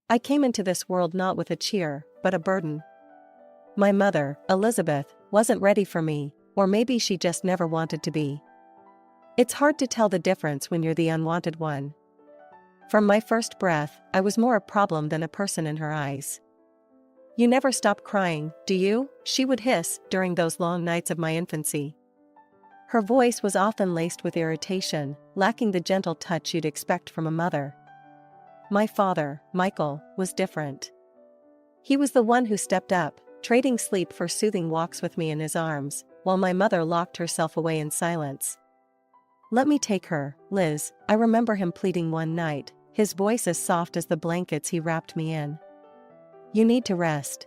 I came into this world not with a cheer, but a burden. My mother, Elizabeth, wasn't ready for me, or maybe she just never wanted to be. It's hard to tell the difference when you're the unwanted one. From my first breath, I was more a problem than a person in her eyes. "You never stop crying, do you?" she would hiss during those long nights of my infancy. Her voice was often laced with irritation, lacking the gentle touch you'd expect from a mother. My father, Michael, was different. He was the one who stepped up, trading sleep for soothing walks with me in his arms, while my mother locked herself away in silence. "Let me take her, Liz," I remember him pleading one night, his voice as soft as the blankets he wrapped me in. "You need to rest."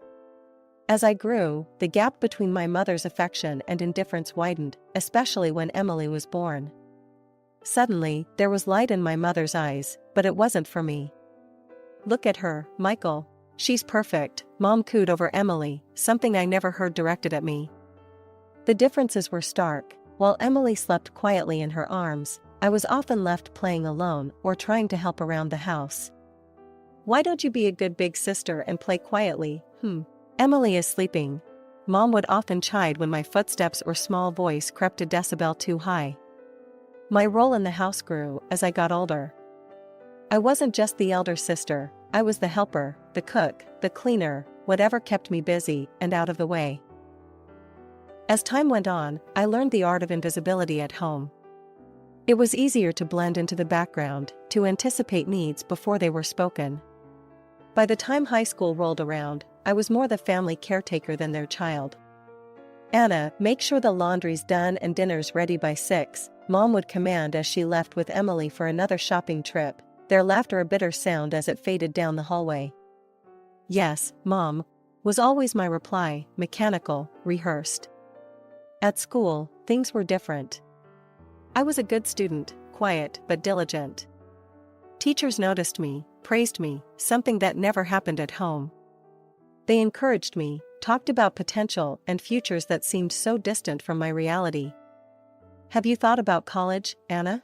As I grew, the gap between my mother's affection and indifference widened, especially when Emily was born. Suddenly, there was light in my mother's eyes, but it wasn't for me. "Look at her, Michael. She's perfect," Mom cooed over Emily, something I never heard directed at me. The differences were stark. While Emily slept quietly in her arms, I was often left playing alone or trying to help around the house. "Why don't you be a good big sister and play quietly? Emily is sleeping." Mom would often chide when my footsteps or small voice crept a decibel too high. My role in the house grew as I got older. I wasn't just the elder sister, I was the helper, the cook, the cleaner, whatever kept me busy and out of the way. As time went on, I learned the art of invisibility at home. It was easier to blend into the background, to anticipate needs before they were spoken. By the time high school rolled around, I was more the family caretaker than their child. "Anna, make sure the laundry's done and dinner's ready by 6, Mom would command as she left with Emily for another shopping trip, their laughter a bitter sound as it faded down the hallway. "Yes, Mom," was always my reply, mechanical, rehearsed. At school, things were different. I was a good student, quiet but diligent. Teachers noticed me, praised me, something that never happened at home. They encouraged me, talked about potential and futures that seemed so distant from my reality. "Have you thought about college, Anna?"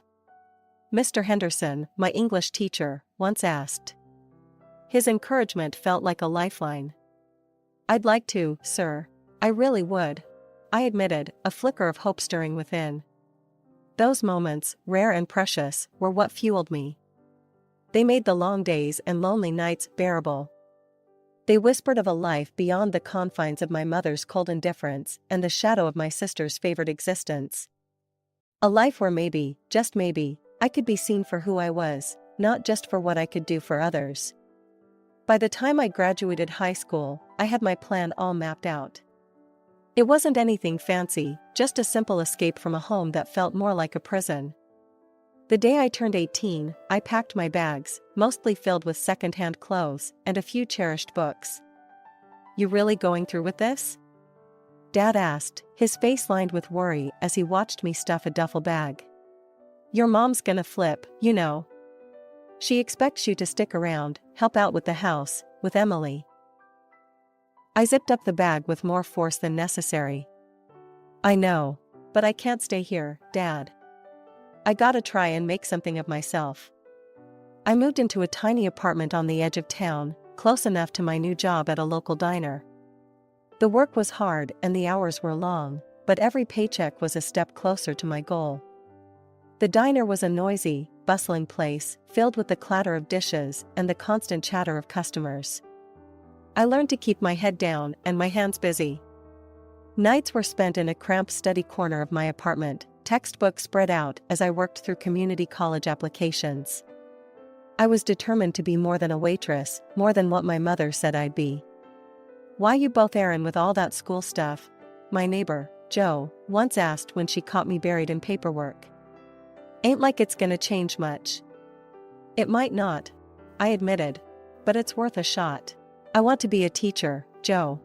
Mr. Henderson, my English teacher, once asked. His encouragement felt like a lifeline. "I'd like to, sir. I really would," I admitted, a flicker of hope stirring within. Those moments, rare and precious, were what fueled me. They made the long days and lonely nights bearable. They whispered of a life beyond the confines of my mother's cold indifference and the shadow of my sister's favored existence. A life where maybe, just maybe, I could be seen for who I was, not just for what I could do for others. By the time I graduated high school, I had my plan all mapped out. It wasn't anything fancy, just a simple escape from a home that felt more like a prison. The day I turned 18, I packed my bags, mostly filled with second-hand clothes and a few cherished books. "You really going through with this?" Dad asked, his face lined with worry as he watched me stuff a duffel bag. "Your mom's gonna flip, you know. She expects you to stick around, help out with the house, with Emily." I zipped up the bag with more force than necessary. "I know. But I can't stay here, Dad. I gotta try and make something of myself." I moved into a tiny apartment on the edge of town, close enough to my new job at a local diner. The work was hard and the hours were long, but every paycheck was a step closer to my goal. The diner was a noisy, bustling place, filled with the clatter of dishes and the constant chatter of customers. I learned to keep my head down and my hands busy. Nights were spent in a cramped study corner of my apartment, textbooks spread out as I worked through community college applications. I was determined to be more than a waitress, more than what my mother said I'd be. "Why you both errand with all that school stuff?" my neighbor, Jo, once asked when she caught me buried in paperwork. "Ain't like it's gonna change much." "It might not," I admitted, "but it's worth a shot. I want to be a teacher, Jo.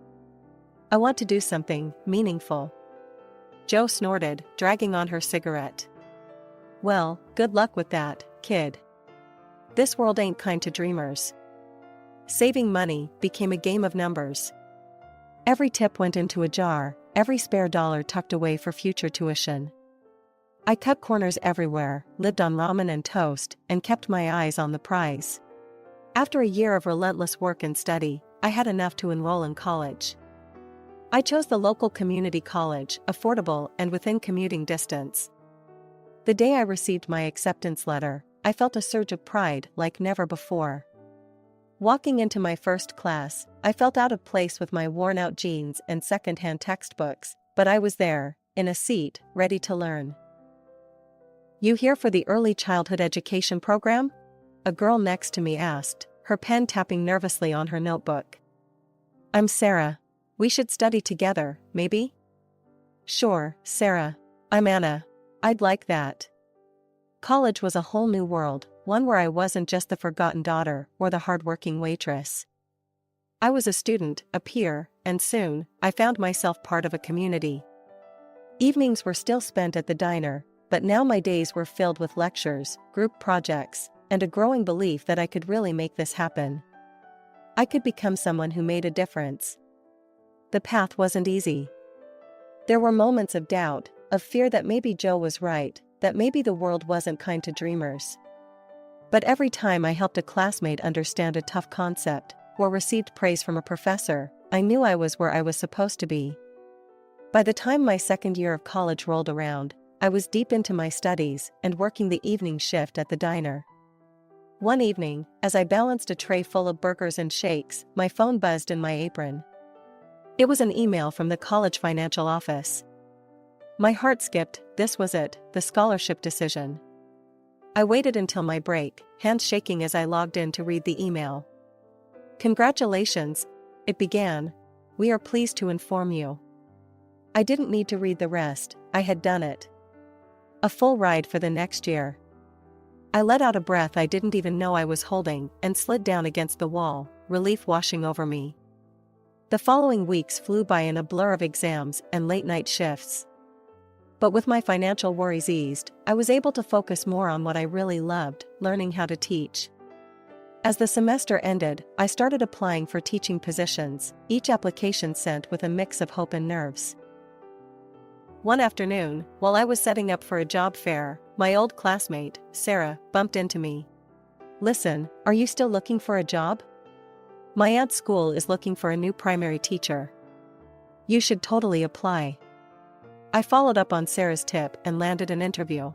I want to do something meaningful." Jo snorted, dragging on her cigarette. "Well, good luck with that, kid. This world ain't kind to dreamers." Saving money became a game of numbers. Every tip went into a jar, every spare dollar tucked away for future tuition. I cut corners everywhere, lived on ramen and toast, and kept my eyes on the prize. After a year of relentless work and study, I had enough to enroll in college. I chose the local community college, affordable and within commuting distance. The day I received my acceptance letter, I felt a surge of pride like never before. Walking into my first class, I felt out of place with my worn-out jeans and second-hand textbooks, but I was there, in a seat, ready to learn. "You here for the early childhood education program?" a girl next to me asked, her pen tapping nervously on her notebook. "I'm Sarah. We should study together, maybe?" "Sure, Sarah. I'm Anna. I'd like that." College was a whole new world, one where I wasn't just the forgotten daughter or the hardworking waitress. I was a student, a peer, and soon, I found myself part of a community. Evenings were still spent at the diner, but now my days were filled with lectures, group projects, and a growing belief that I could really make this happen. I could become someone who made a difference. The path wasn't easy. There were moments of doubt, of fear that maybe Joe was right, that maybe the world wasn't kind to dreamers. But every time I helped a classmate understand a tough concept, or received praise from a professor, I knew I was where I was supposed to be. By the time my second year of college rolled around, I was deep into my studies and working the evening shift at the diner. One evening, as I balanced a tray full of burgers and shakes, my phone buzzed in my apron. It was an email from the college financial office. My heart skipped. This was it, the scholarship decision. I waited until my break, hands shaking as I logged in to read the email. "Congratulations," it began. "We are pleased to inform you." I didn't need to read the rest, I had done it. A full ride for the next year. I let out a breath I didn't even know I was holding and slid down against the wall, relief washing over me. The following weeks flew by in a blur of exams and late-night shifts. But with my financial worries eased, I was able to focus more on what I really loved, learning how to teach. As the semester ended, I started applying for teaching positions, each application sent with a mix of hope and nerves. One afternoon, while I was setting up for a job fair, my old classmate, Sarah, bumped into me. "Listen, are you still looking for a job? My aunt's school is looking for a new primary teacher. You should totally apply." I followed up on Sarah's tip and landed an interview.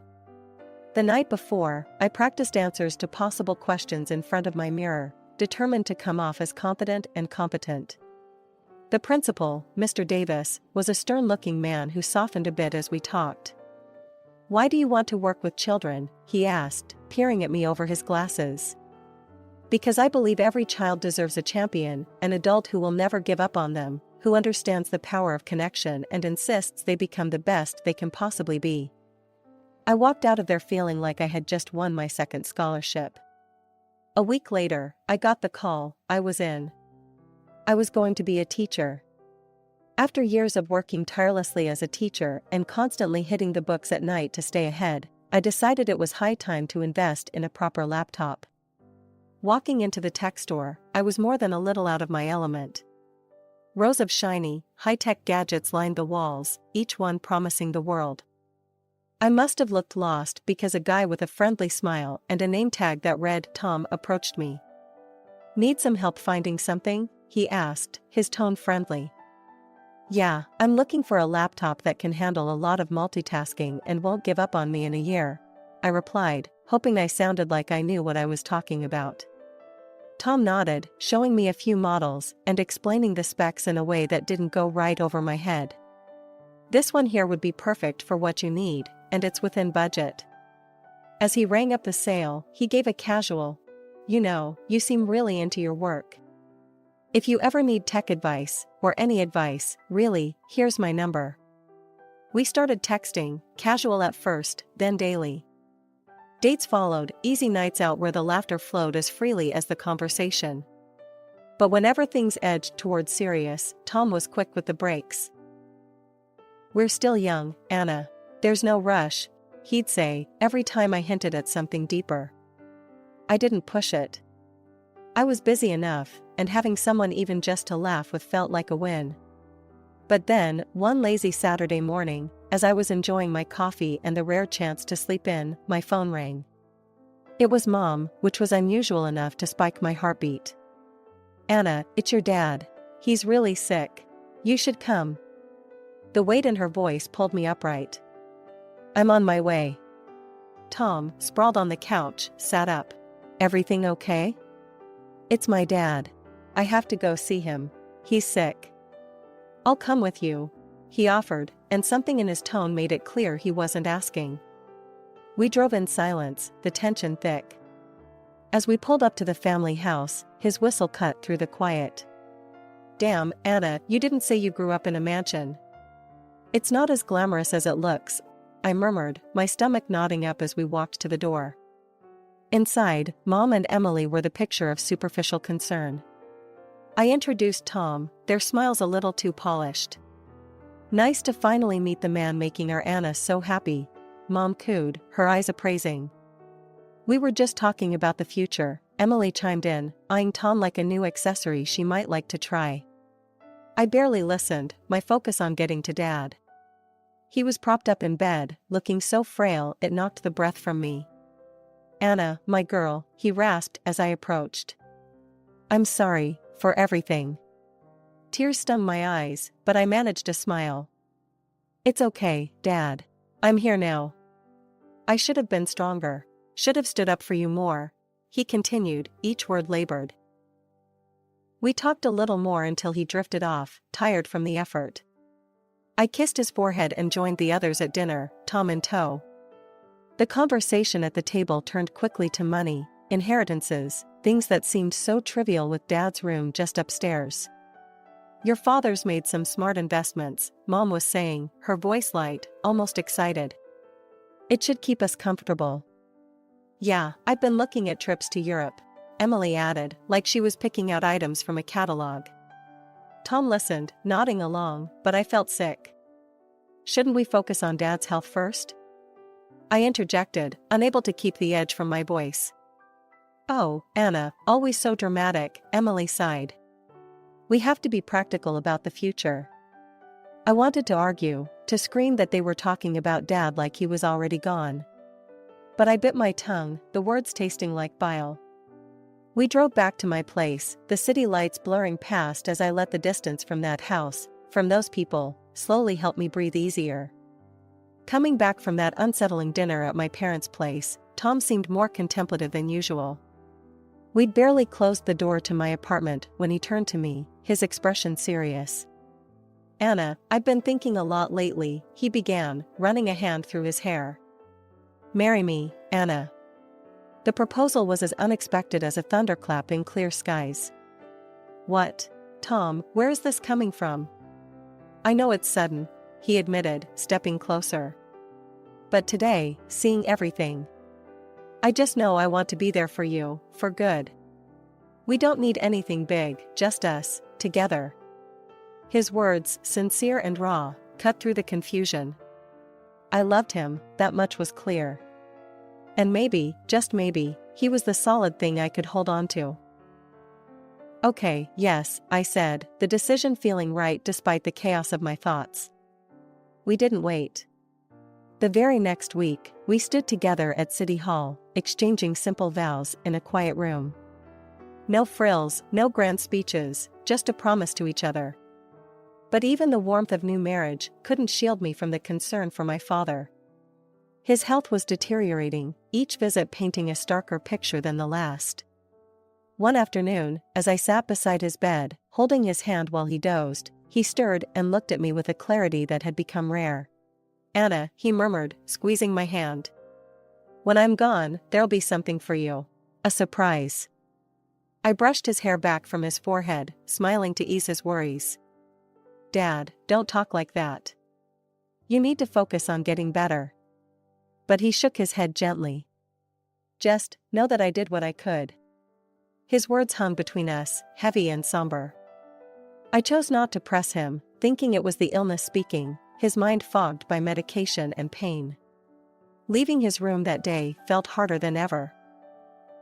The night before, I practiced answers to possible questions in front of my mirror, determined to come off as confident and competent. The principal, Mr. Davis, was a stern-looking man who softened a bit as we talked. "Why do you want to work with children?" he asked, peering at me over his glasses. "Because I believe every child deserves a champion, an adult who will never give up on them, who understands the power of connection and insists they become the best they can possibly be." I walked out of there feeling like I had just won my second scholarship. A week later, I got the call. I was in. I was going to be a teacher. After years of working tirelessly as a teacher and constantly hitting the books at night to stay ahead, I decided it was high time to invest in a proper laptop. Walking into the tech store, I was more than a little out of my element. Rows of shiny, high-tech gadgets lined the walls, each one promising the world. I must have looked lost because a guy with a friendly smile and a name tag that read Tom approached me. "Need some help finding something?" he asked, his tone friendly. "Yeah, I'm looking for a laptop that can handle a lot of multitasking and won't give up on me in a year," I replied, hoping I sounded like I knew what I was talking about. Tom nodded, showing me a few models and explaining the specs in a way that didn't go right over my head. "This one here would be perfect for what you need, and it's within budget." As he rang up the sale, he gave a casual, "You know, you seem really into your work. If you ever need tech advice, or any advice, really, here's my number." We started texting, casual at first, then daily. Dates followed, easy nights out where the laughter flowed as freely as the conversation. But whenever things edged towards serious, Tom was quick with the brakes. "We're still young, Anna. There's no rush," he'd say, every time I hinted at something deeper. I didn't push it. I was busy enough, and having someone even just to laugh with felt like a win. But then, one lazy Saturday morning, as I was enjoying my coffee and the rare chance to sleep in, my phone rang. It was Mom, which was unusual enough to spike my heartbeat. "Anna, it's your dad. He's really sick. You should come." The weight in her voice pulled me upright. "I'm on my way." Tom, sprawled on the couch, sat up. "Everything okay?" "It's my dad. I have to go see him. He's sick." "I'll come with you," he offered, and something in his tone made it clear he wasn't asking. We drove in silence, the tension thick. As we pulled up to the family house, his whistle cut through the quiet. "Damn, Anna, you didn't say you grew up in a mansion." "It's not as glamorous as it looks," I murmured, my stomach knotting up as we walked to the door. Inside, Mom and Emily were the picture of superficial concern. I introduced Tom, their smiles a little too polished. "Nice to finally meet the man making our Anna so happy," Mom cooed, her eyes appraising. "We were just talking about the future," Emily chimed in, eyeing Tom like a new accessory she might like to try. I barely listened, my focus on getting to Dad. He was propped up in bed, looking so frail it knocked the breath from me. "Anna, my girl," he rasped as I approached. "I'm sorry for everything." Tears stung my eyes, but I managed a smile. "It's okay, Dad. I'm here now." "I should have been stronger. Should have stood up for you more," he continued, each word labored. We talked a little more until he drifted off, tired from the effort. I kissed his forehead and joined the others at dinner, Tom in tow. The conversation at the table turned quickly to money, inheritances, things that seemed so trivial with Dad's room just upstairs. "Your father's made some smart investments," Mom was saying, her voice light, almost excited. "It should keep us comfortable." "Yeah, I've been looking at trips to Europe," Emily added, like she was picking out items from a catalog. Tom listened, nodding along, but I felt sick. "Shouldn't we focus on Dad's health first?" I interjected, unable to keep the edge from my voice. "Oh, Anna, always so dramatic," Emily sighed. "We have to be practical about the future." I wanted to argue, to scream that they were talking about Dad like he was already gone. But I bit my tongue, the words tasting like bile. We drove back to my place, the city lights blurring past as I let the distance from that house, from those people, slowly help me breathe easier. Coming back from that unsettling dinner at my parents' place, Tom seemed more contemplative than usual. We'd barely closed the door to my apartment when he turned to me, his expression serious. "Anna, I've been thinking a lot lately," he began, running a hand through his hair. "Marry me, Anna." The proposal was as unexpected as a thunderclap in clear skies. "What? Tom, where is this coming from?" "I know it's sudden," he admitted, stepping closer. "But today, seeing everything. I just know I want to be there for you, for good. We don't need anything big, just us, together." His words, sincere and raw, cut through the confusion. I loved him, that much was clear. And maybe, just maybe, he was the solid thing I could hold on to. "Okay, yes," I said, the decision feeling right despite the chaos of my thoughts. We didn't wait. The very next week, we stood together at City Hall, exchanging simple vows in a quiet room. No frills, no grand speeches, just a promise to each other. But even the warmth of new marriage couldn't shield me from the concern for my father. His health was deteriorating, each visit painting a starker picture than the last. One afternoon, as I sat beside his bed, holding his hand while he dozed, he stirred and looked at me with a clarity that had become rare. "Anna," he murmured, squeezing my hand. "When I'm gone, there'll be something for you. A surprise." I brushed his hair back from his forehead, smiling to ease his worries. "Dad, don't talk like that. You need to focus on getting better." But he shook his head gently. "Just know that I did what I could." His words hung between us, heavy and somber. I chose not to press him, thinking it was the illness speaking, his mind fogged by medication and pain. Leaving his room that day felt harder than ever.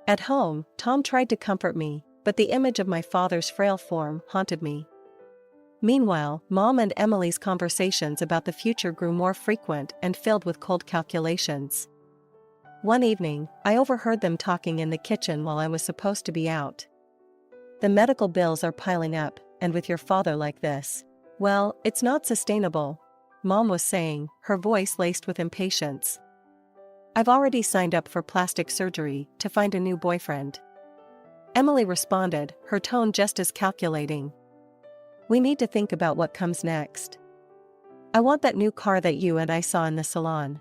At home, Tom tried to comfort me, but the image of my father's frail form haunted me. Meanwhile, Mom and Emily's conversations about the future grew more frequent and filled with cold calculations. One evening, I overheard them talking in the kitchen while I was supposed to be out. The medical bills are piling up, and with your father like this, well, it's not sustainable, Mom was saying, her voice laced with impatience. I've already signed up for plastic surgery to find a new boyfriend. Emily responded, her tone just as calculating. We need to think about what comes next. I want that new car that you and I saw in the salon.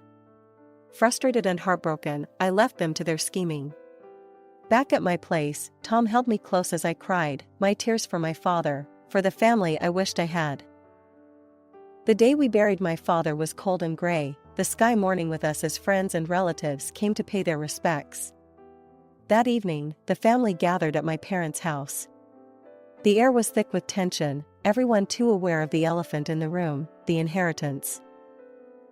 Frustrated and heartbroken, I left them to their scheming. Back at my place, Tom held me close as I cried, my tears for my father, for the family I wished I had. The day we buried my father was cold and gray, the sky mourning with us as friends and relatives came to pay their respects. That evening, the family gathered at my parents' house. The air was thick with tension, everyone too aware of the elephant in the room, the inheritance.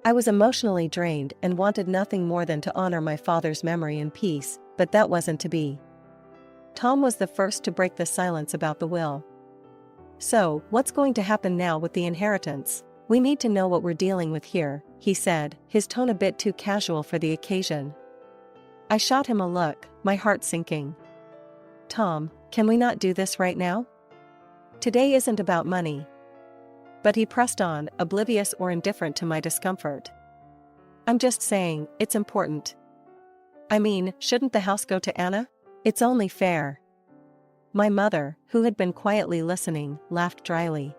I was emotionally drained and wanted nothing more than to honor my father's memory in peace, but that wasn't to be. Tom was the first to break the silence about the will. So, what's going to happen now with the inheritance? We need to know what we're dealing with here, he said, his tone a bit too casual for the occasion. I shot him a look, my heart sinking. Tom, can we not do this right now? Today isn't about money. But he pressed on, oblivious or indifferent to my discomfort. I'm just saying, it's important. I mean, shouldn't the house go to Anna? It's only fair. My mother, who had been quietly listening, laughed dryly.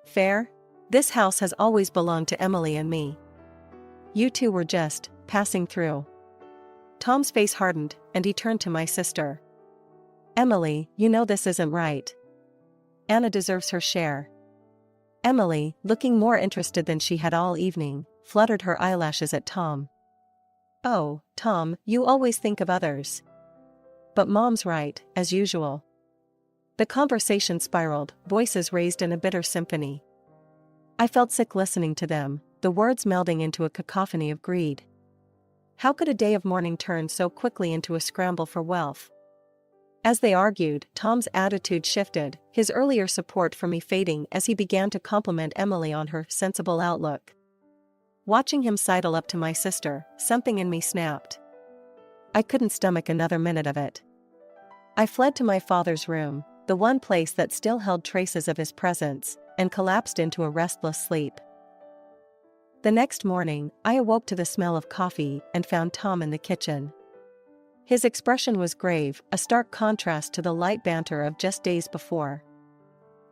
Fair? This house has always belonged to Emily and me. You two were just passing through. Tom's face hardened, and he turned to my sister. Emily, you know this isn't right. Anna deserves her share. Emily, looking more interested than she had all evening, fluttered her eyelashes at Tom. Oh, Tom, you always think of others. But Mom's right, as usual. The conversation spiraled, voices raised in a bitter symphony. I felt sick listening to them, the words melding into a cacophony of greed. How could a day of mourning turn so quickly into a scramble for wealth? As they argued, Tom's attitude shifted, his earlier support for me fading as he began to compliment Emily on her sensible outlook. Watching him sidle up to my sister, something in me snapped. I couldn't stomach another minute of it. I fled to my father's room, the one place that still held traces of his presence, and collapsed into a restless sleep. The next morning, I awoke to the smell of coffee and found Tom in the kitchen. His expression was grave, a stark contrast to the light banter of just days before.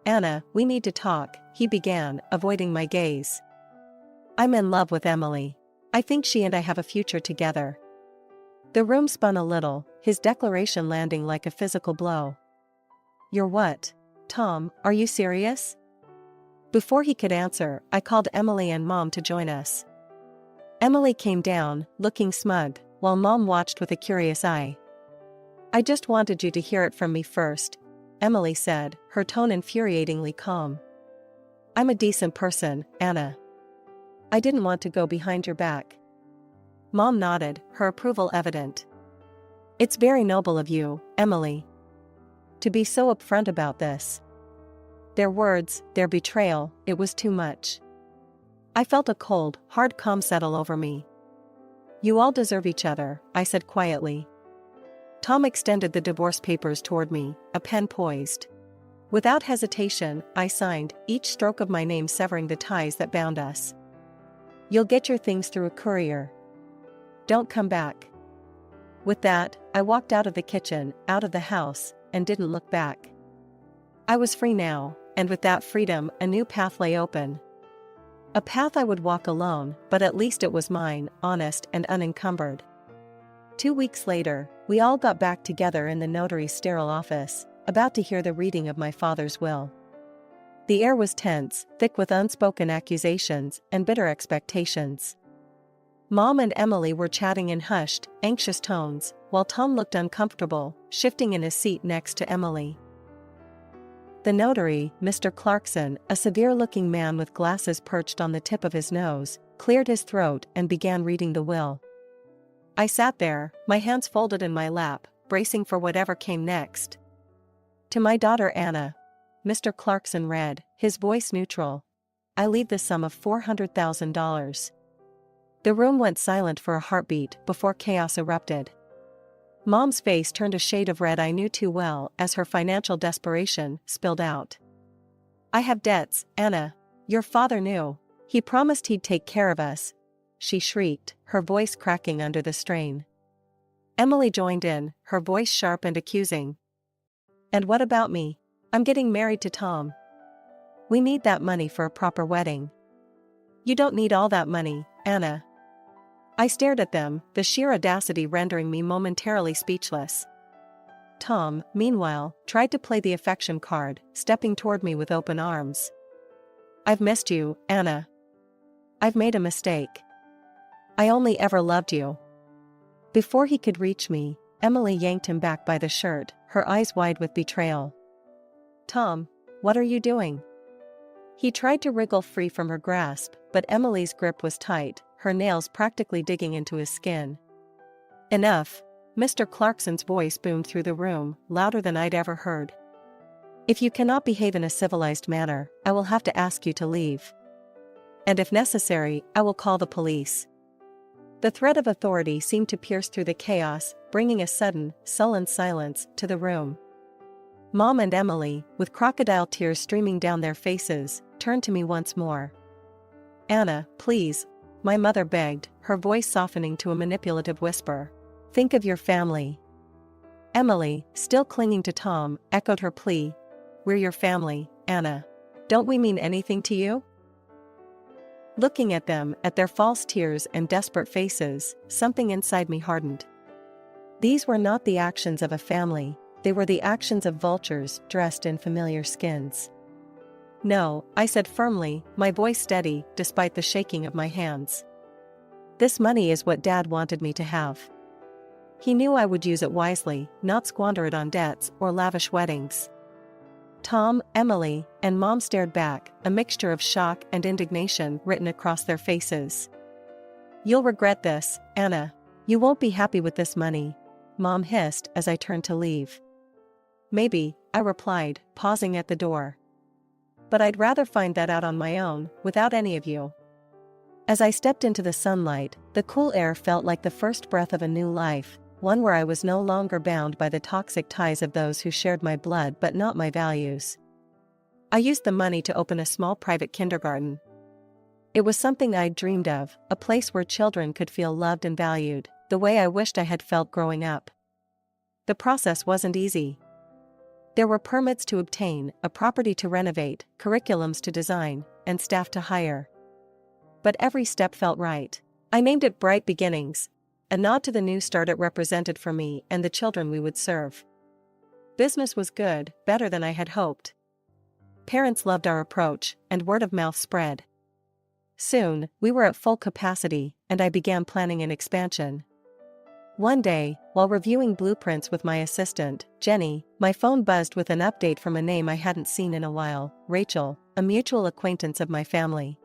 Anna, we need to talk, he began, avoiding my gaze. I'm in love with Emily. I think she and I have a future together. The room spun a little, his declaration landing like a physical blow. You're what? Tom, are you serious? Before he could answer, I called Emily and Mom to join us. Emily came down, looking smug, while Mom watched with a curious eye. I just wanted you to hear it from me first, Emily said, her tone infuriatingly calm. I'm a decent person, Anna. I didn't want to go behind your back. Mom nodded, her approval evident. It's very noble of you, Emily. To be so upfront about this. Their words, their betrayal, it was too much. I felt a cold, hard calm settle over me. You all deserve each other, I said quietly. Tom extended the divorce papers toward me, a pen poised. Without hesitation, I signed, each stroke of my name severing the ties that bound us. You'll get your things through a courier. Don't come back. With that, I walked out of the kitchen, out of the house, and didn't look back. I was free now, and with that freedom, a new path lay open. A path I would walk alone, but at least it was mine, honest and unencumbered. 2 weeks later, we all got back together in the notary's sterile office, about to hear the reading of my father's will. The air was tense, thick with unspoken accusations and bitter expectations. Mom and Emily were chatting in hushed, anxious tones, while Tom looked uncomfortable, shifting in his seat next to Emily. The notary, Mr. Clarkson, a severe-looking man with glasses perched on the tip of his nose, cleared his throat and began reading the will. I sat there, my hands folded in my lap, bracing for whatever came next. To my daughter Anna, Mr. Clarkson read, his voice neutral. I leave the sum of $400,000. The room went silent for a heartbeat before chaos erupted. Mom's face turned a shade of red I knew too well as her financial desperation spilled out. "I have debts, Anna. Your father knew. He promised he'd take care of us," she shrieked, her voice cracking under the strain. Emily joined in, her voice sharp and accusing. "And what about me? I'm getting married to Tom. We need that money for a proper wedding." "You don't need all that money, Anna." I stared at them, the sheer audacity rendering me momentarily speechless. Tom, meanwhile, tried to play the affection card, stepping toward me with open arms. "I've missed you, Anna. I've made a mistake. I only ever loved you." Before he could reach me, Emily yanked him back by the shirt, her eyes wide with betrayal. "Tom, what are you doing?" He tried to wriggle free from her grasp, but Emily's grip was tight, her nails practically digging into his skin. "Enough," Mr. Clarkson's voice boomed through the room, louder than I'd ever heard. "If you cannot behave in a civilized manner, I will have to ask you to leave. And if necessary, I will call the police." The threat of authority seemed to pierce through the chaos, bringing a sudden, sullen silence to the room. Mom and Emily, with crocodile tears streaming down their faces, turned to me once more. "Anna, please," my mother begged, her voice softening to a manipulative whisper. "Think of your family." Emily, still clinging to Tom, echoed her plea. "We're your family, Anna. Don't we mean anything to you?" Looking at them, at their false tears and desperate faces, something inside me hardened. These were not the actions of a family, they were the actions of vultures dressed in familiar skins. "No," I said firmly, my voice steady, despite the shaking of my hands. "This money is what Dad wanted me to have. He knew I would use it wisely, not squander it on debts or lavish weddings." Tom, Emily, and Mom stared back, a mixture of shock and indignation written across their faces. "You'll regret this, Anna. You won't be happy with this money," Mom hissed as I turned to leave. "Maybe," I replied, pausing at the door. "But I'd rather find that out on my own, without any of you." As I stepped into the sunlight, the cool air felt like the first breath of a new life, one where I was no longer bound by the toxic ties of those who shared my blood but not my values. I used the money to open a small private kindergarten. It was something I'd dreamed of, a place where children could feel loved and valued, the way I wished I had felt growing up. The process wasn't easy. There were permits to obtain, a property to renovate, curriculums to design, and staff to hire. But every step felt right. I named it Bright Beginnings, a nod to the new start it represented for me and the children we would serve. Business was good, better than I had hoped. Parents loved our approach, and word of mouth spread. Soon, we were at full capacity, and I began planning an expansion. One day, while reviewing blueprints with my assistant, Jenny, my phone buzzed with an update from a name I hadn't seen in a while, Rachel, a mutual acquaintance of my family.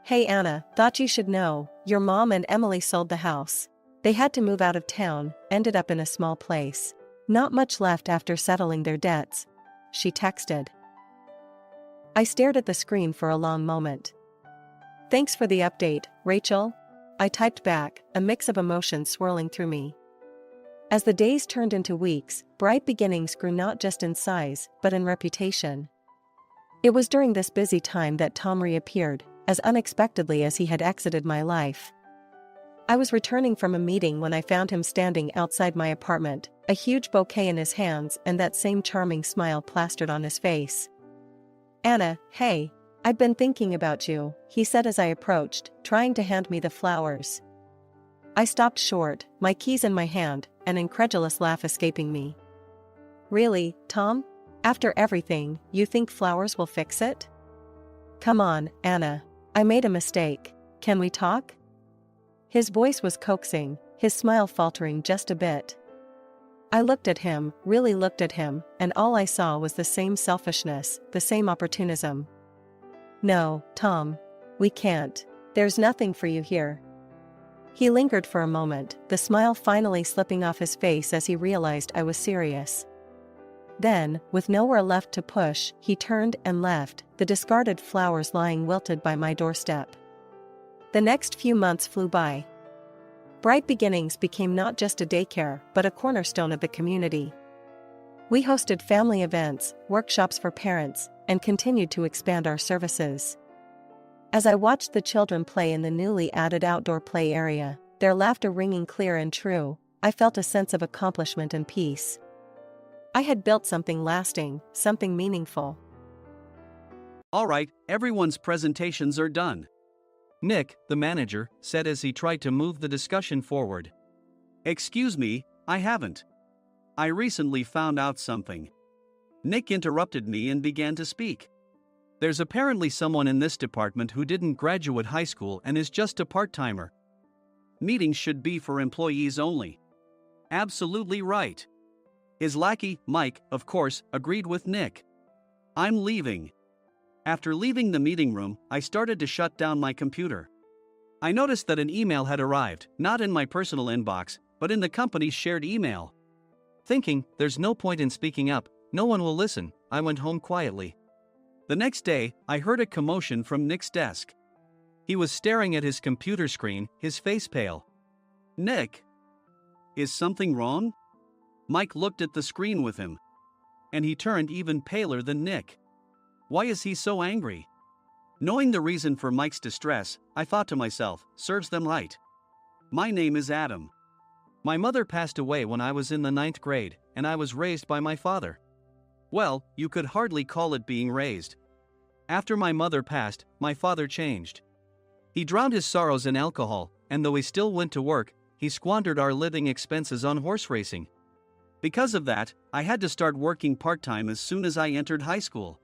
"Hey Anna, thought you should know, your mom and Emily sold the house. They had to move out of town, ended up in a small place. Not much left after settling their debts," she texted. I stared at the screen for a long moment. "Thanks for the update, Rachel," I typed back, a mix of emotions swirling through me. As the days turned into weeks, Bright Beginnings grew not just in size, but in reputation. It was during this busy time that Tom reappeared, as unexpectedly as he had exited my life. I was returning from a meeting when I found him standing outside my apartment, a huge bouquet in his hands and that same charming smile plastered on his face. "Anna, hey, I've been thinking about you," he said as I approached, trying to hand me the flowers. I stopped short, my keys in my hand, an incredulous laugh escaping me. "Really, Tom? After everything, you think flowers will fix it? Come on, Anna. I made a mistake. Can we talk?" His voice was coaxing, his smile faltering just a bit. I looked at him, really looked at him, and all I saw was the same selfishness, the same opportunism. "No, Tom. We can't. There's nothing for you here." He lingered for a moment, the smile finally slipping off his face as he realized I was serious. Then, with nowhere left to push, he turned and left, the discarded flowers lying wilted by my doorstep. The next few months flew by. Bright Beginnings became not just a daycare but a cornerstone of the community. We hosted family events, workshops for parents, and continued to expand our services. As I watched the children play in the newly added outdoor play area, their laughter ringing clear and true, I felt a sense of accomplishment and peace. I had built something lasting, something meaningful. All right, everyone's presentations are done, Nick, the manager, said as he tried to move the discussion forward. Excuse me, I haven't. I recently found out something. Nick interrupted me and began to speak. There's apparently someone in this department who didn't graduate high school and is just a part-timer. Meetings should be for employees only. Absolutely right. His lackey, Mike, of course, agreed with Nick. I'm leaving. After leaving the meeting room, I started to shut down my computer. I noticed that an email had arrived, not in my personal inbox, but in the company's shared email. Thinking, there's no point in speaking up, no one will listen, I went home quietly. The next day, I heard a commotion from Nick's desk. He was staring at his computer screen, his face pale. Nick! Is something wrong? Mike looked at the screen with him. And he turned even paler than Nick. Why is he so angry? Knowing the reason for Mike's distress, I thought to myself, serves them right. My name is Adam. My mother passed away when I was in the 9th grade, and I was raised by my father. Well, you could hardly call it being raised. After my mother passed, my father changed. He drowned his sorrows in alcohol, and though he still went to work, he squandered our living expenses on horse racing. Because of that, I had to start working part-time as soon as I entered high school.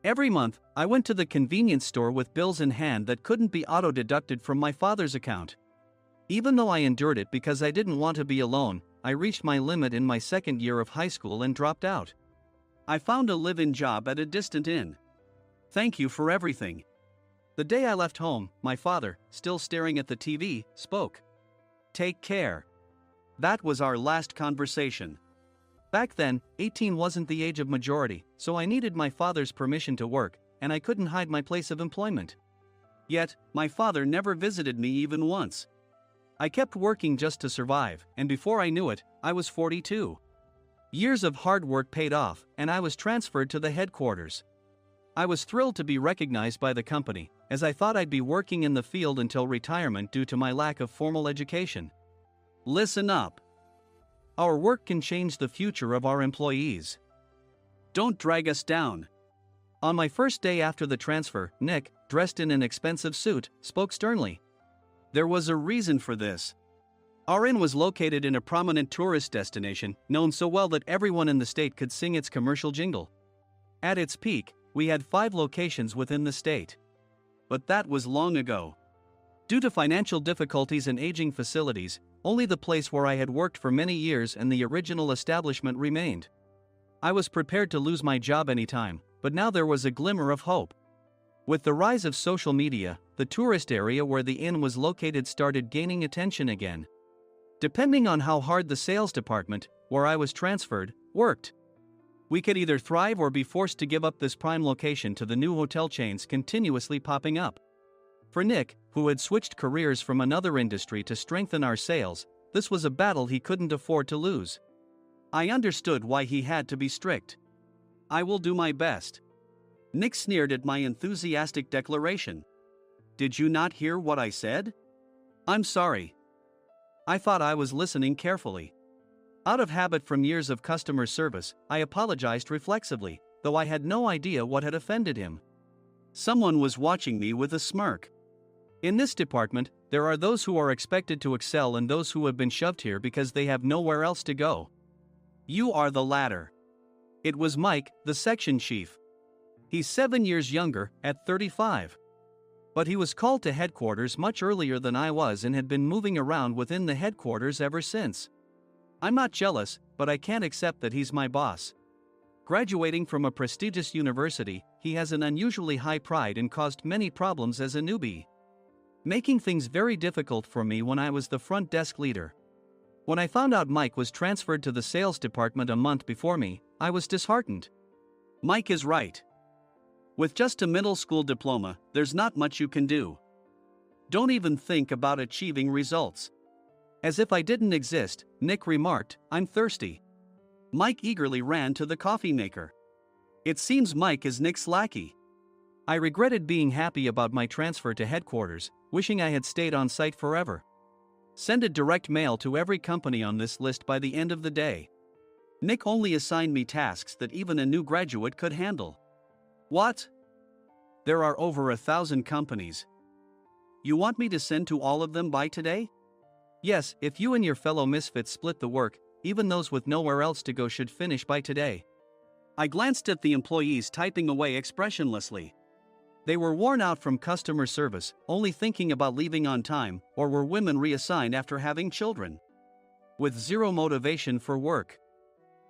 Every month, I went to the convenience store with bills in hand that couldn't be auto-deducted from my father's account. Even though I endured it because I didn't want to be alone, I reached my limit in my 2nd year of high school and dropped out. I found a live-in job at a distant inn. Thank you for everything. The day I left home, my father, still staring at the TV, spoke. Take care. That was our last conversation. Back then, 18 wasn't the age of majority, so I needed my father's permission to work, and I couldn't hide my place of employment. Yet, my father never visited me even once. I kept working just to survive, and before I knew it, I was 42. Years of hard work paid off, and I was transferred to the headquarters. I was thrilled to be recognized by the company, as I thought I'd be working in the field until retirement due to my lack of formal education. Listen up. Our work can change the future of our employees. Don't drag us down. On my first day after the transfer, Nick, dressed in an expensive suit, spoke sternly. There was a reason for this. Our inn was located in a prominent tourist destination, known so well that everyone in the state could sing its commercial jingle. At its peak, we had 5 locations within the state. But that was long ago. Due to financial difficulties and aging facilities, only the place where I had worked for many years and the original establishment remained. I was prepared to lose my job anytime, but now there was a glimmer of hope. With the rise of social media, the tourist area where the inn was located started gaining attention again. Depending on how hard the sales department, where I was transferred, worked, we could either thrive or be forced to give up this prime location to the new hotel chains continuously popping up. For Nick, who had switched careers from another industry to strengthen our sales, this was a battle he couldn't afford to lose. I understood why he had to be strict. I will do my best. Nick sneered at my enthusiastic declaration. Did you not hear what I said? I'm sorry. I thought I was listening carefully. Out of habit from years of customer service, I apologized reflexively, though I had no idea what had offended him. Someone was watching me with a smirk. In this department, there are those who are expected to excel and those who have been shoved here because they have nowhere else to go. You are the latter. It was Mike, the section chief. He's 7 years younger, at 35. But he was called to headquarters much earlier than I was and had been moving around within the headquarters ever since. I'm not jealous, but I can't accept that he's my boss. Graduating from a prestigious university, he has an unusually high pride and caused many problems as a newbie, making things very difficult for me when I was the front desk leader. When I found out Mike was transferred to the sales department a month before me, I was disheartened. Mike is right. With just a middle school diploma, there's not much you can do. Don't even think about achieving results. As if I didn't exist, Nick remarked, I'm thirsty. Mike eagerly ran to the coffee maker. It seems Mike is Nick's lackey. I regretted being happy about my transfer to headquarters, wishing I had stayed on site forever. Send a direct mail to every company on this list by the end of the day. Nick only assigned me tasks that even a new graduate could handle. What? There are over 1,000 companies. You want me to send to all of them by today? Yes, if you and your fellow misfits split the work, even those with nowhere else to go should finish by today. I glanced at the employees typing away expressionlessly. They were worn out from customer service, only thinking about leaving on time, or were women reassigned after having children. With zero motivation for work.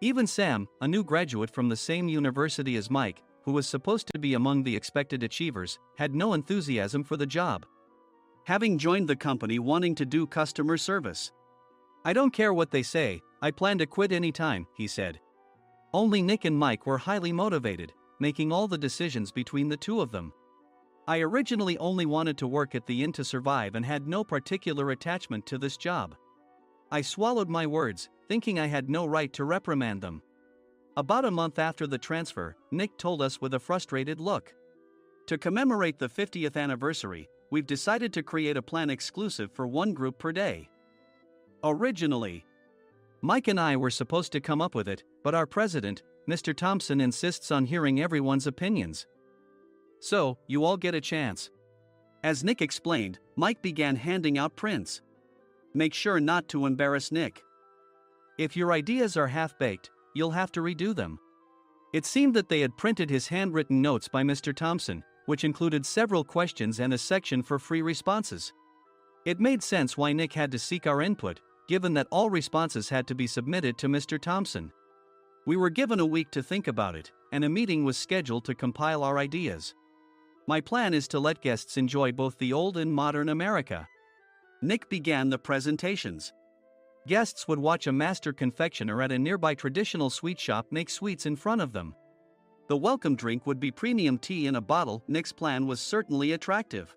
Even Sam, a new graduate from the same university as Mike, who was supposed to be among the expected achievers, had no enthusiasm for the job. Having joined the company wanting to do customer service. I don't care what they say, I plan to quit anytime, he said. Only Nick and Mike were highly motivated, making all the decisions between the two of them. I originally only wanted to work at the inn to survive and had no particular attachment to this job. I swallowed my words, thinking I had no right to reprimand them. About a month after the transfer, Nick told us with a frustrated look. To commemorate the 50th anniversary, we've decided to create a plan exclusive for one group per day. Originally, Mike and I were supposed to come up with it, but our president, Mr. Thompson, insists on hearing everyone's opinions. So, you all get a chance. As Nick explained, Mike began handing out prints. Make sure not to embarrass Nick. If your ideas are half-baked, you'll have to redo them. It seemed that they had printed his handwritten notes by Mr. Thompson, which included several questions and a section for free responses. It made sense why Nick had to seek our input, given that all responses had to be submitted to Mr. Thompson. We were given a week to think about it, and a meeting was scheduled to compile our ideas. My plan is to let guests enjoy both the old and modern America. Nick began the presentations. Guests would watch a master confectioner at a nearby traditional sweet shop make sweets in front of them. The welcome drink would be premium tea in a bottle. Nick's plan was certainly attractive.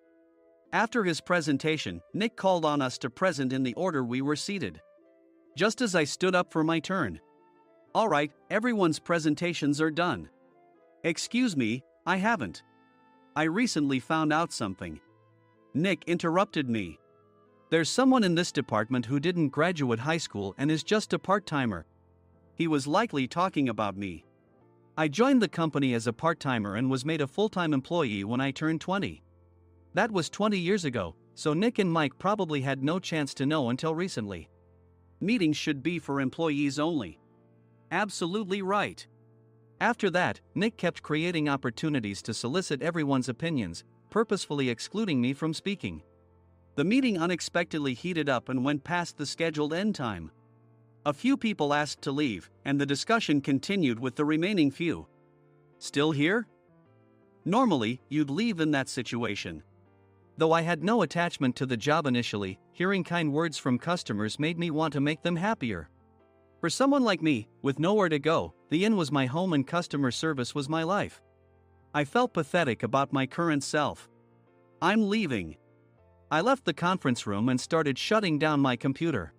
After his presentation, Nick called on us to present in the order we were seated. Just as I stood up for my turn. All right, everyone's presentations are done. Excuse me, I haven't. I recently found out something. Nick interrupted me. There's someone in this department who didn't graduate high school and is just a part-timer. He was likely talking about me. I joined the company as a part-timer and was made a full-time employee when I turned 20. That was 20 years ago, so Nick and Mike probably had no chance to know until recently. Meetings should be for employees only. Absolutely right. After that, Nick kept creating opportunities to solicit everyone's opinions, purposefully excluding me from speaking. The meeting unexpectedly heated up and went past the scheduled end time. A few people asked to leave, and the discussion continued with the remaining few. Still here? Normally, you'd leave in that situation. Though I had no attachment to the job initially, hearing kind words from customers made me want to make them happier. For someone like me, with nowhere to go, the inn was my home and customer service was my life. I felt pathetic about my current self. I'm leaving. I left the conference room and started shutting down my computer.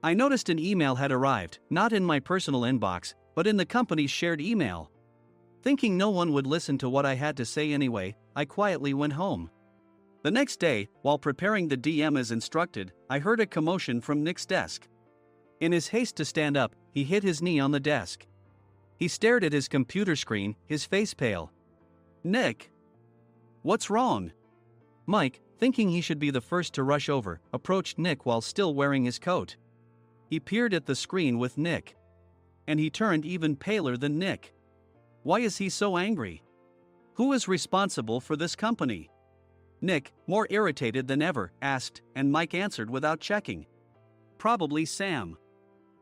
I noticed an email had arrived, not in my personal inbox, but in the company's shared email. Thinking no one would listen to what I had to say anyway, I quietly went home. The next day, while preparing the DM as instructed, I heard a commotion from Nick's desk. In his haste to stand up, he hit his knee on the desk. He stared at his computer screen, his face pale. Nick! What's wrong? Mike, thinking he should be the first to rush over, approached Nick while still wearing his coat. He peered at the screen with Nick. And he turned even paler than Nick. Why is he so angry? Who is responsible for this company? Nick, more irritated than ever, asked, and Mike answered without checking. Probably Sam.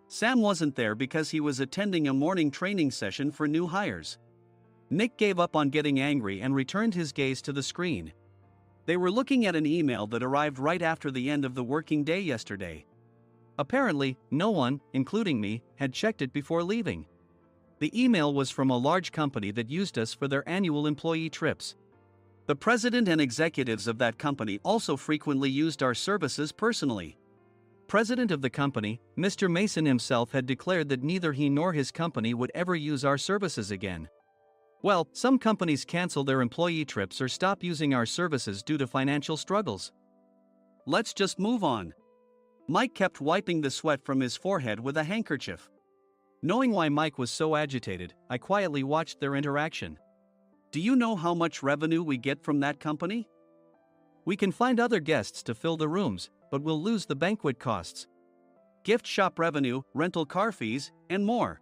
Sam wasn't there because he was attending a morning training session for new hires. Nick gave up on getting angry and returned his gaze to the screen. They were looking at an email that arrived right after the end of the working day yesterday. Apparently, no one, including me, had checked it before leaving. The email was from a large company that used us for their annual employee trips. The president and executives of that company also frequently used our services personally. President of the company, Mr. Mason himself had declared that neither he nor his company would ever use our services again. Well, some companies cancel their employee trips or stop using our services due to financial struggles. Let's just move on. Mike kept wiping the sweat from his forehead with a handkerchief. Knowing why Mike was so agitated, I quietly watched their interaction. Do you know how much revenue we get from that company? We can find other guests to fill the rooms, but we'll lose the banquet costs, gift shop revenue, rental car fees, and more.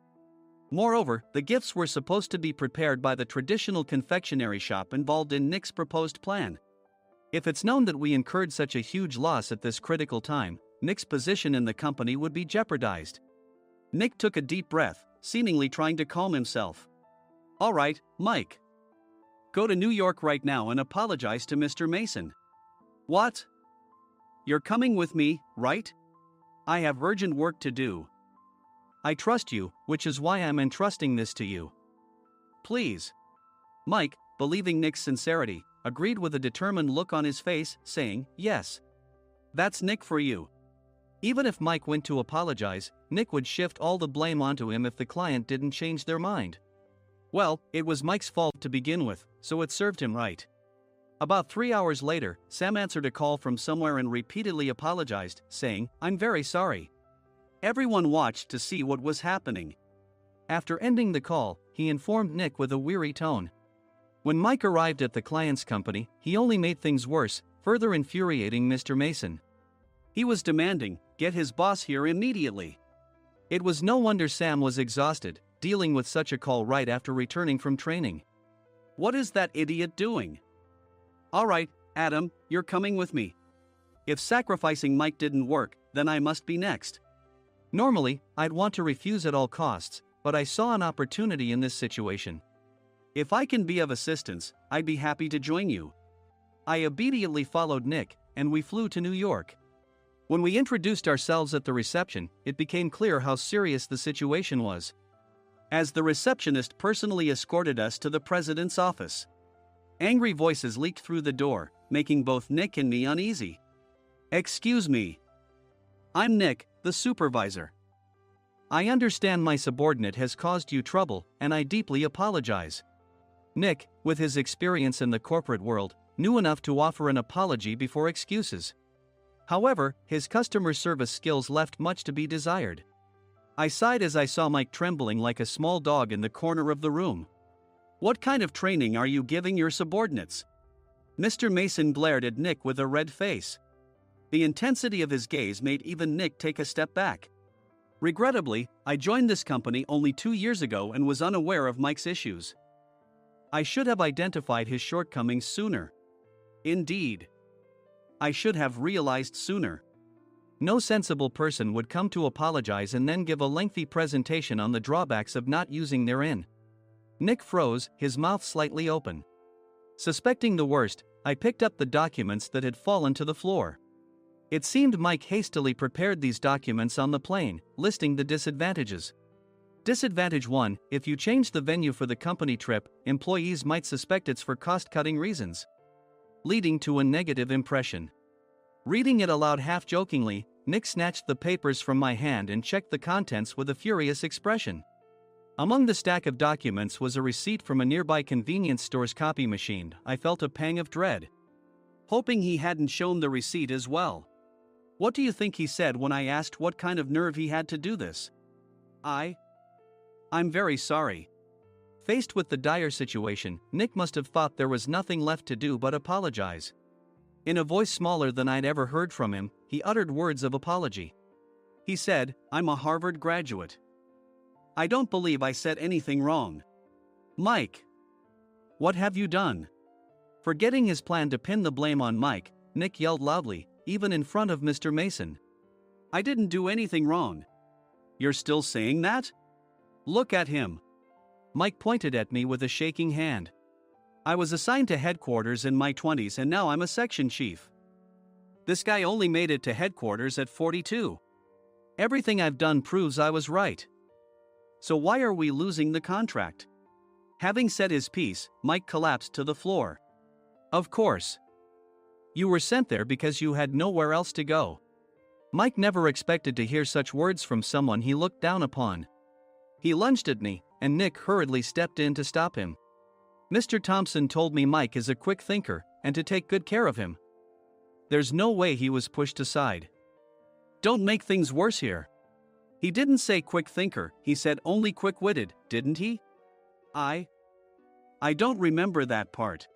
Moreover, the gifts were supposed to be prepared by the traditional confectionery shop involved in Nick's proposed plan. If it's known that we incurred such a huge loss at this critical time, Nick's position in the company would be jeopardized. Nick took a deep breath, seemingly trying to calm himself. All right, Mike. Go to New York right now and apologize to Mr. Mason. What? You're coming with me, right? I have urgent work to do. I trust you, which is why I'm entrusting this to you. Please. Mike, believing Nick's sincerity, agreed with a determined look on his face, saying, yes. That's Nick for you. Even if Mike went to apologize, Nick would shift all the blame onto him if the client didn't change their mind. Well, it was Mike's fault to begin with, so it served him right. About 3 hours later, Sam answered a call from somewhere and repeatedly apologized, saying, I'm very sorry. Everyone watched to see what was happening. After ending the call, he informed Nick with a weary tone. When Mike arrived at the client's company, he only made things worse, further infuriating Mr. Mason. He was demanding, get his boss here immediately. It was no wonder Sam was exhausted, dealing with such a call right after returning from training. What is that idiot doing? All right, Adam, you're coming with me. If sacrificing Mike didn't work, then I must be next. Normally, I'd want to refuse at all costs, but I saw an opportunity in this situation. If I can be of assistance, I'd be happy to join you. I immediately followed Nick, and we flew to New York. When we introduced ourselves at the reception, it became clear how serious the situation was, as the receptionist personally escorted us to the president's office. Angry voices leaked through the door, making both Nick and me uneasy. Excuse me. I'm Nick, the supervisor. I understand my subordinate has caused you trouble, and I deeply apologize. Nick, with his experience in the corporate world, knew enough to offer an apology before excuses. However, his customer service skills left much to be desired. I sighed as I saw Mike trembling like a small dog in the corner of the room. What kind of training are you giving your subordinates? Mr. Mason glared at Nick with a red face. The intensity of his gaze made even Nick take a step back. Regrettably, I joined this company only 2 years ago and was unaware of Mike's issues. I should have identified his shortcomings sooner. Indeed. I should have realized sooner. No sensible person would come to apologize and then give a lengthy presentation on the drawbacks of not using their in. Nick froze, his mouth slightly open. Suspecting the worst, I picked up the documents that had fallen to the floor. It seemed Mike hastily prepared these documents on the plane, listing the disadvantages. Disadvantage 1: if you change the venue for the company trip, employees might suspect it's for cost-cutting reasons, leading to a negative impression. Reading it aloud half-jokingly, Nick snatched the papers from my hand and checked the contents with a furious expression. Among the stack of documents was a receipt from a nearby convenience store's copy machine. I felt a pang of dread, hoping he hadn't shown the receipt as well. What do you think he said when I asked what kind of nerve he had to do this? I'm very sorry. Faced with the dire situation, Nick must have thought there was nothing left to do but apologize. In a voice smaller than I'd ever heard from him, he uttered words of apology. He said, I'm a Harvard graduate. I don't believe I said anything wrong. Mike! What have you done? Forgetting his plan to pin the blame on Mike, Nick yelled loudly, even in front of Mr. Mason. I didn't do anything wrong. You're still saying that? Look at him. Mike pointed at me with a shaking hand. I was assigned to headquarters in my 20s and now I'm a section chief. This guy only made it to headquarters at 42. Everything I've done proves I was right. So why are we losing the contract? Having said his piece, Mike collapsed to the floor. Of course. You were sent there because you had nowhere else to go. Mike never expected to hear such words from someone he looked down upon. He lunged at me, and Nick hurriedly stepped in to stop him. Mr. Thompson told me Mike is a quick thinker, and to take good care of him. There's no way he was pushed aside. Don't make things worse here. He didn't say quick thinker, he said only quick-witted, didn't he? I don't remember that part.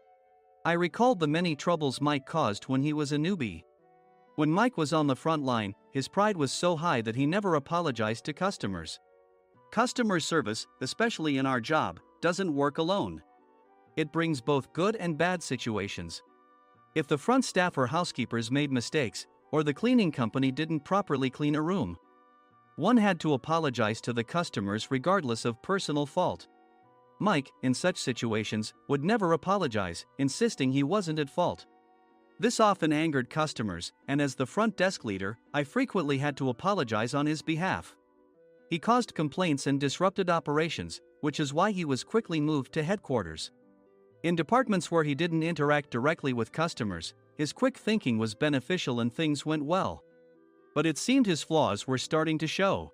I recalled the many troubles Mike caused when he was a newbie. When Mike was on the front line, his pride was so high that he never apologized to customers. Customer service, especially in our job, doesn't work alone. It brings both good and bad situations. If the front staff or housekeepers made mistakes, or the cleaning company didn't properly clean a room, one had to apologize to the customers regardless of personal fault. Mike, in such situations, would never apologize, insisting he wasn't at fault. This often angered customers, and as the front desk leader, I frequently had to apologize on his behalf. He caused complaints and disrupted operations, which is why he was quickly moved to headquarters. In departments where he didn't interact directly with customers, his quick thinking was beneficial and things went well. But it seemed his flaws were starting to show.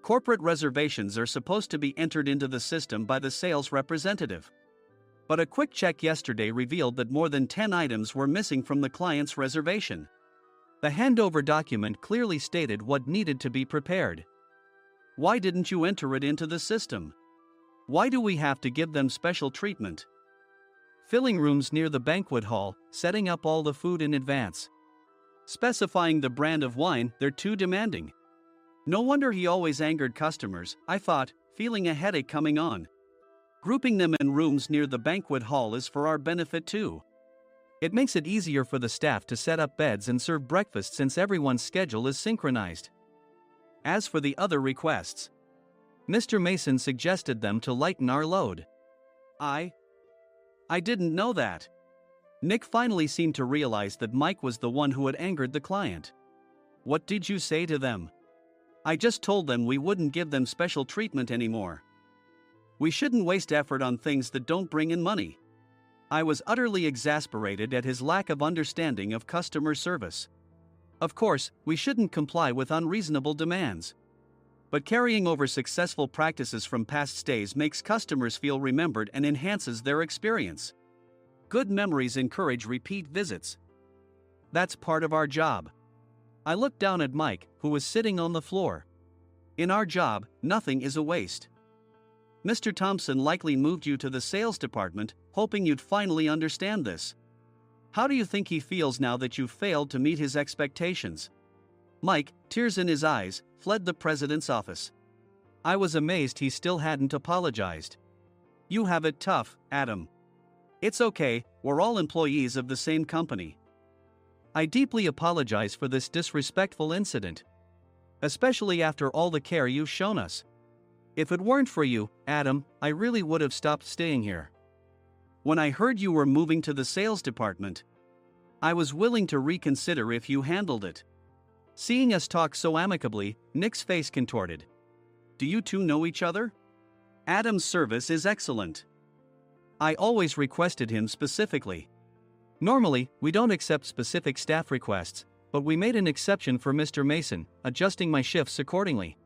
Corporate reservations are supposed to be entered into the system by the sales representative. But a quick check yesterday revealed that more than 10 items were missing from the client's reservation. The handover document clearly stated what needed to be prepared. Why didn't you enter it into the system? Why do we have to give them special treatment? Filling rooms near the banquet hall, setting up all the food in advance. Specifying the brand of wine, they're too demanding. No wonder he always angered customers, I thought, feeling a headache coming on. Grouping them in rooms near the banquet hall is for our benefit too. It makes it easier for the staff to set up beds and serve breakfast since everyone's schedule is synchronized. As for the other requests, Mr. Mason suggested them to lighten our load. I didn't know that. Nick finally seemed to realize that Mike was the one who had angered the client. What did you say to them? I just told them we wouldn't give them special treatment anymore. We shouldn't waste effort on things that don't bring in money. I was utterly exasperated at his lack of understanding of customer service. Of course, we shouldn't comply with unreasonable demands. But carrying over successful practices from past stays makes customers feel remembered and enhances their experience. Good memories encourage repeat visits. That's part of our job. I looked down at Mike, who was sitting on the floor. In our job, nothing is a waste. Mr. Thompson likely moved you to the sales department, hoping you'd finally understand this. How do you think he feels now that you failed to meet his expectations? Mike, tears in his eyes, fled the president's office. I was amazed he still hadn't apologized. You have it tough, Adam. It's okay, we're all employees of the same company. I deeply apologize for this disrespectful incident. Especially after all the care you've shown us. If it weren't for you, Adam, I really would have stopped staying here. When I heard you were moving to the sales department, I was willing to reconsider if you handled it. Seeing us talk so amicably, Nick's face contorted. Do you two know each other? Adam's service is excellent. I always requested him specifically. Normally, we don't accept specific staff requests, but we made an exception for Mr. Mason, adjusting my shifts accordingly.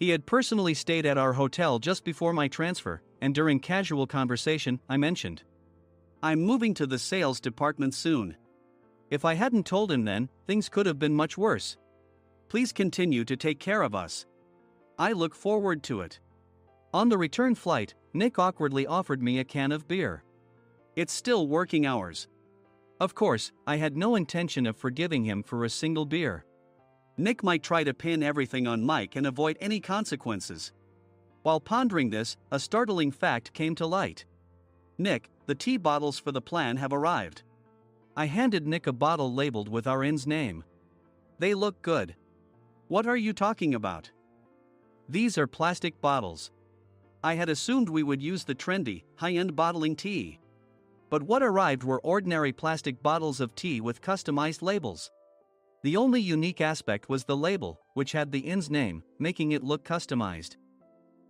He had personally stayed at our hotel just before my transfer, and during casual conversation, I mentioned, I'm moving to the sales department soon. If I hadn't told him then, things could have been much worse. Please continue to take care of us. I look forward to it. On the return flight, Nick awkwardly offered me a can of beer. It's still working hours. Of course, I had no intention of forgiving him for a single beer. Nick might try to pin everything on Mike and avoid any consequences. While pondering this, a startling fact came to light. Nick, the tea bottles for the plan have arrived. I handed Nick a bottle labeled with our inn's name. They look good. What are you talking about? These are plastic bottles. I had assumed we would use the trendy, high-end bottling tea. But what arrived were ordinary plastic bottles of tea with customized labels. The only unique aspect was the label, which had the inn's name, making it look customized.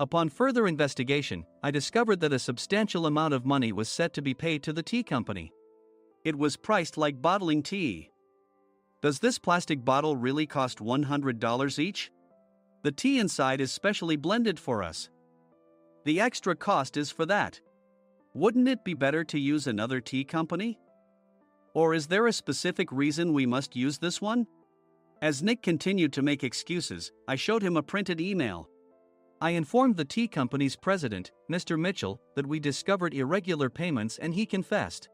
Upon further investigation, I discovered that a substantial amount of money was set to be paid to the tea company. It was priced like bottling tea. Does this plastic bottle really cost $100 each? The tea inside is specially blended for us. The extra cost is for that. Wouldn't it be better to use another tea company? Or is there a specific reason we must use this one? As Nick continued to make excuses, I showed him a printed email. I informed the tea company's president, Mr. Mitchell, that we discovered irregular payments and he confessed.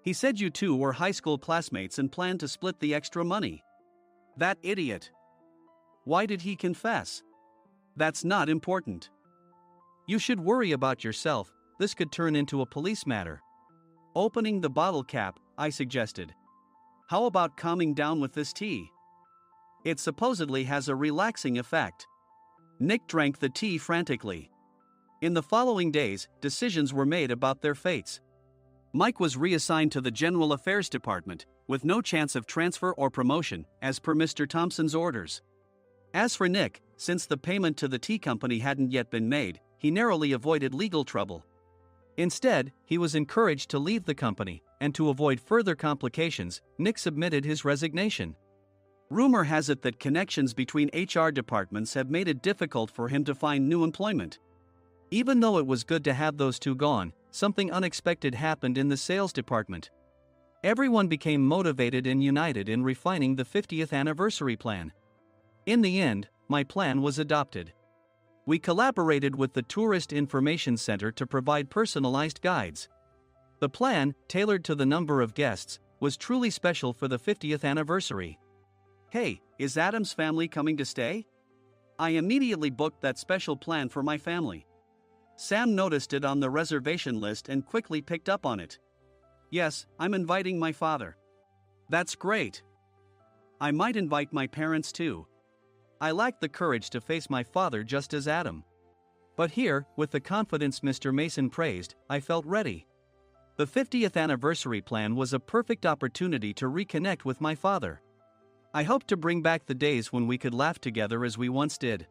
He said you two were high school classmates and planned to split the extra money. That idiot. Why did he confess? That's not important. You should worry about yourself, this could turn into a police matter. Opening the bottle cap, I suggested. How about calming down with this tea? It supposedly has a relaxing effect. Nick drank the tea frantically. In the following days, decisions were made about their fates. Mike was reassigned to the General Affairs Department, with no chance of transfer or promotion, as per Mr. Thompson's orders. As for Nick, since the payment to the tea company hadn't yet been made, he narrowly avoided legal trouble. Instead, he was encouraged to leave the company, and to avoid further complications, Nick submitted his resignation. Rumor has it that connections between HR departments have made it difficult for him to find new employment. Even though it was good to have those two gone, something unexpected happened in the sales department. Everyone became motivated and united in refining the 50th anniversary plan. In the end, my plan was adopted. We collaborated with the Tourist Information Center to provide personalized guides. The plan, tailored to the number of guests, was truly special for the 50th anniversary. Hey, is Adam's family coming to stay? I immediately booked that special plan for my family. Sam noticed it on the reservation list and quickly picked up on it. Yes, I'm inviting my father. That's great. I might invite my parents too. I lacked the courage to face my father just as Adam. But here, with the confidence Mr. Mason praised, I felt ready. The 50th anniversary plan was a perfect opportunity to reconnect with my father. I hoped to bring back the days when we could laugh together as we once did.